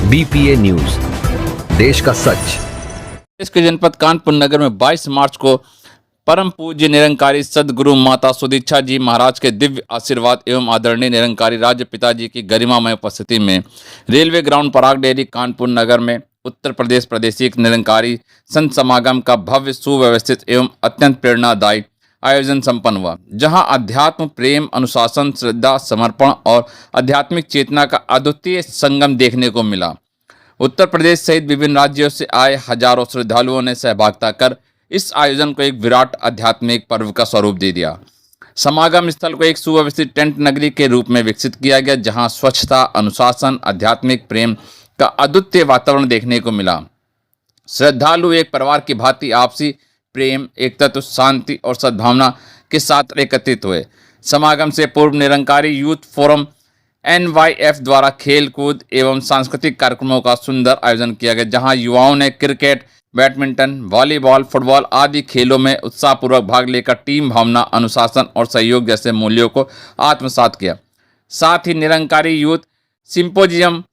BPA news, देश का सच। देश के जनपद कानपुर नगर में 22 मार्च को परम पूज्य निरंकारी सदगुरु माता सुदीक्षा जी महाराज के दिव्य आशीर्वाद एवं आदरणीय निरंकारी राज्य पिताजी की गरिमामय उपस्थिति में रेलवे ग्राउंड पराग डेयरी कानपुर नगर में उत्तर प्रदेश प्रादेशिक निरंकारी संत समागम का भव्य सुव्यवस्थित एवं अत्यंत प्रेरणादायी आयोजन संपन्न हुआ, जहां अध्यात्म, प्रेम, अनुशासन, श्रद्धा, समर्पण और आध्यात्मिक चेतना का अद्वितीय संगम देखने को मिला। उत्तर प्रदेश सहित विभिन्न राज्यों से आए हजारों श्रद्धालुओं ने सहभागिता कर इस आयोजन को एक विराट आध्यात्मिक पर्व का स्वरूप दे दिया। समागम स्थल को एक सुव्यवस्थित टेंट नगरी के रूप में विकसित किया गया, जहां स्वच्छता, अनुशासन, आध्यात्मिक प्रेम का अद्वितीय वातावरण देखने को मिला। श्रद्धालु एक परिवार की भांति आपसी प्रेम, एकता, शांति और सद्भावना के साथ एकत्रित हुए। समागम से पूर्व निरंकारी यूथ फोरम NYF द्वारा खेल कूद एवं सांस्कृतिक कार्यक्रमों का सुंदर आयोजन किया गया, जहां युवाओं ने क्रिकेट, बैडमिंटन, वॉलीबॉल, फुटबॉल आदि खेलों में उत्साहपूर्वक भाग लेकर टीम भावना, अनुशासन और सहयोग जैसे मूल्यों को आत्मसात किया। साथ ही निरंकारी यूथ सिंपोजियम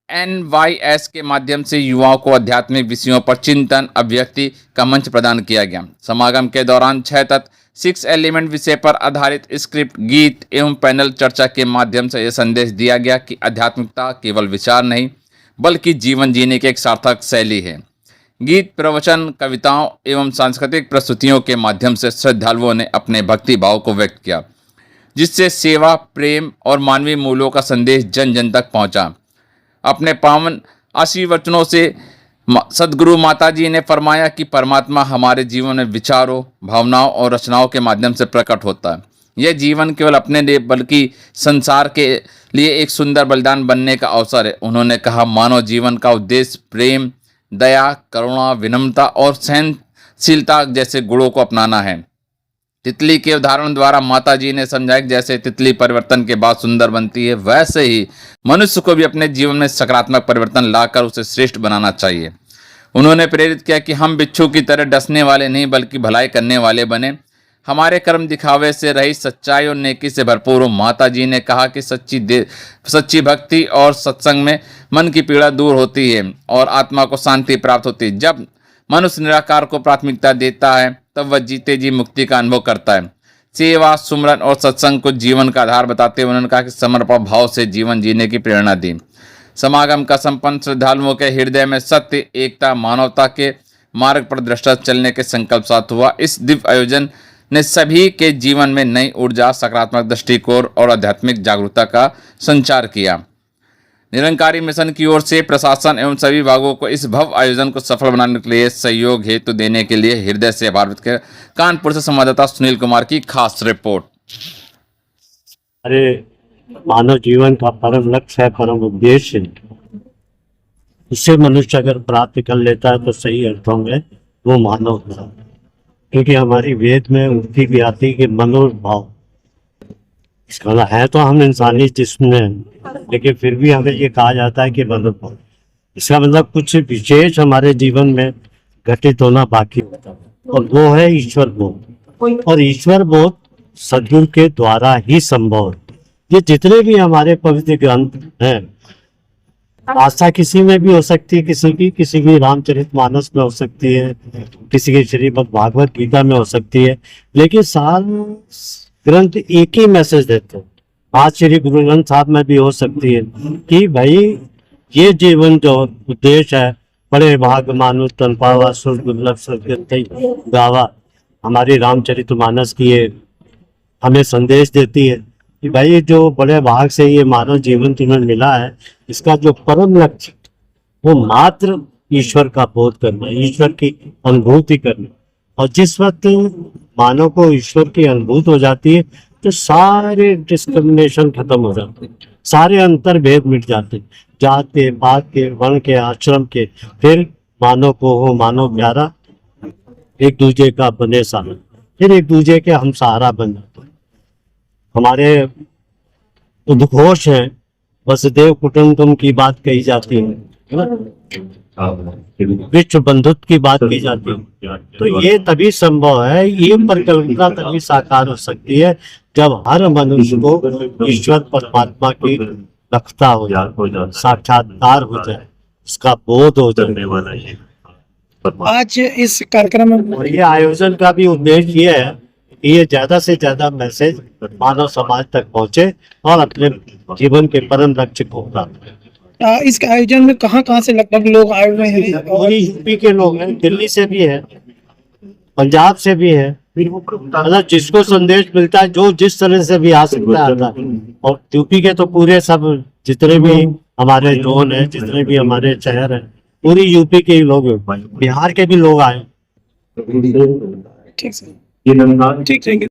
NYS के माध्यम से युवाओं को आध्यात्मिक विषयों पर चिंतन, अभिव्यक्ति का मंच प्रदान किया गया। समागम के दौरान 6 तत्व 6 एलिमेंट विषय पर आधारित स्क्रिप्ट, गीत एवं पैनल चर्चा के माध्यम से यह संदेश दिया गया कि आध्यात्मिकता केवल विचार नहीं बल्कि जीवन जीने की एक सार्थक शैली है। गीत, प्रवचन, कविताओं एवं सांस्कृतिक प्रस्तुतियों के माध्यम से श्रद्धालुओं ने अपने भक्ति भाव को व्यक्त किया, जिससे सेवा, प्रेम और मानवीय मूल्यों का संदेश जन जन तक पहुंचा। अपने पावन आशीर्वचनों से सदगुरु माता जी ने फरमाया कि परमात्मा हमारे जीवन में विचारों, भावनाओं और रचनाओं के माध्यम से प्रकट होता है। यह जीवन केवल अपने लिए बल्कि संसार के लिए एक सुंदर बलिदान बनने का अवसर है। उन्होंने कहा, मानव जीवन का उद्देश्य प्रेम, दया, करुणा, विनम्रता और सहनशीलता जैसे गुणों को अपनाना है। तितली के उदाहरण द्वारा माता जी ने समझाया कि जैसे तितली परिवर्तन के बाद सुंदर बनती है, वैसे ही मनुष्य को भी अपने जीवन में सकारात्मक परिवर्तन लाकर उसे श्रेष्ठ बनाना चाहिए। उन्होंने प्रेरित किया कि हम बिच्छू की तरह डसने वाले नहीं बल्कि भलाई करने वाले बने। हमारे कर्म दिखावे से रही सच्चाई और नेकी से भरपूर हो। माता जी ने कहा कि सच्ची भक्ति और सत्संग में मन की पीड़ा दूर होती है और आत्मा को शांति प्राप्त होती है। जब मनुष्य निराकार को प्राथमिकता देता है तब वह जीते जी मुक्ति का अनुभव करता है। सेवा, सुमरन और सत्संग को जीवन का आधार बताते हुए उन्होंने कहा कि समर्पण भाव से जीवन जीने की प्रेरणा दी। समागम का संपन्न श्रद्धालुओं के हृदय में सत्य, एकता, मानवता के मार्ग पर दृष्टा चलने के संकल्प साथ हुआ। इस दिव्य आयोजन ने सभी के जीवन में नई ऊर्जा, सकारात्मक दृष्टिकोण और आध्यात्मिक जागरूकता का संचार किया। निरंकारी मिशन की ओर से प्रशासन एवं सभी विभागों को इस भव्य आयोजन को सफल बनाने के लिए सहयोग हेतु देने के लिए हृदय से आभार व्यक्त किया। कानपुर से संवाददाता सुनील कुमार की खास रिपोर्ट। अरे, मानव जीवन का परम लक्ष्य है, परम उद्देश्य है। उससे मनुष्य अगर प्राप्त कर लेता है तो सही अर्थों में वो मानव होता है, क्योंकि हमारी वेद में उक्ति भी आती है कि मनोभाव। इसका मतलब है तो हम इंसानी जिस्म में, लेकिन फिर भी हमें ये कहा जाता है कि मनोभाव। इसका मतलब कुछ विशेष हमारे जीवन में घटित होना बाकी होता है, और वो है ईश्वर बोध। और ईश्वर बोध सदगुरु के द्वारा ही संभव है। ये जितने भी हमारे पवित्र ग्रंथ हैं, आस्था किसी में भी हो सकती है, किसी की रामचरितमानस में हो सकती है, किसी की श्रीमद् भागवत गीता में हो सकती है, लेकिन सारे ग्रंथ एक ही मैसेज देते हैं। आज श्री गुरु ग्रंथ साहब में भी हो सकती है कि भाई ये जीवन जो उद्देश्य है, बड़े भाग मानो तन पावा सुर दुर्लभ सदगति गावा, हमारी रामचरितमानस की ये हमें संदेश देती है कि भाई जो बड़े भाग से ये मानव जीवन तुम्हें मिला है, इसका जो परम लक्ष्य वो मात्र ईश्वर का बोध करना, ईश्वर की अनुभूति करना। और जिस वक्त मानव को ईश्वर की अनुभूति हो जाती है तो सारे डिस्क्रिमिनेशन खत्म हो जाते हैं, सारे अंतर भेद मिट जाते हैं, जात के, पात के, वर्ण के, आश्रम के। फिर मानव को हो मानव प्यारा, एक दूसरे का बने सहारा, फिर एक दूसरे के हम सहारा बन जाते हैं। हमारे उद्घोष हैं, वसुदेव कुटुंबकम की बात कही जाती है, विश्व बंधुत्व की बात की जाती है। तो ये तभी संभव है, ये परिकल्पना तभी साकार हो सकती है जब हर मनुष्य को ईश्वर परमात्मा की रखता हो जाए, साक्षात्कार हो जाए। उसका बोध हो जाने वाला ये परमात्मा। आज इस कार्यक्रम में और ये आयोजन का भी उद्देश्य ये है कि ये ज्यादा से ज्यादा मैसेज मानव समाज तक पहुंचे और अपने जीवन के परम लक्ष्य को प्राप्त करें। इस आयोजन में कहाँ से लगभग लोग आए हुए हैं और पूरी यूपी के लोग हैं, दिल्ली से भी है, पंजाब से भी है, मतलब जिसको संदेश मिलता है जो जिस तरह से भी आ सकता है आता है। और यूपी के तो पूरे सब जितने भी हमारे जोन है, जितने भी हमारे शहर है, पूरी यूपी के ही लोग हैं, बिहार के भी लोग आए। ठीक है ठीक है।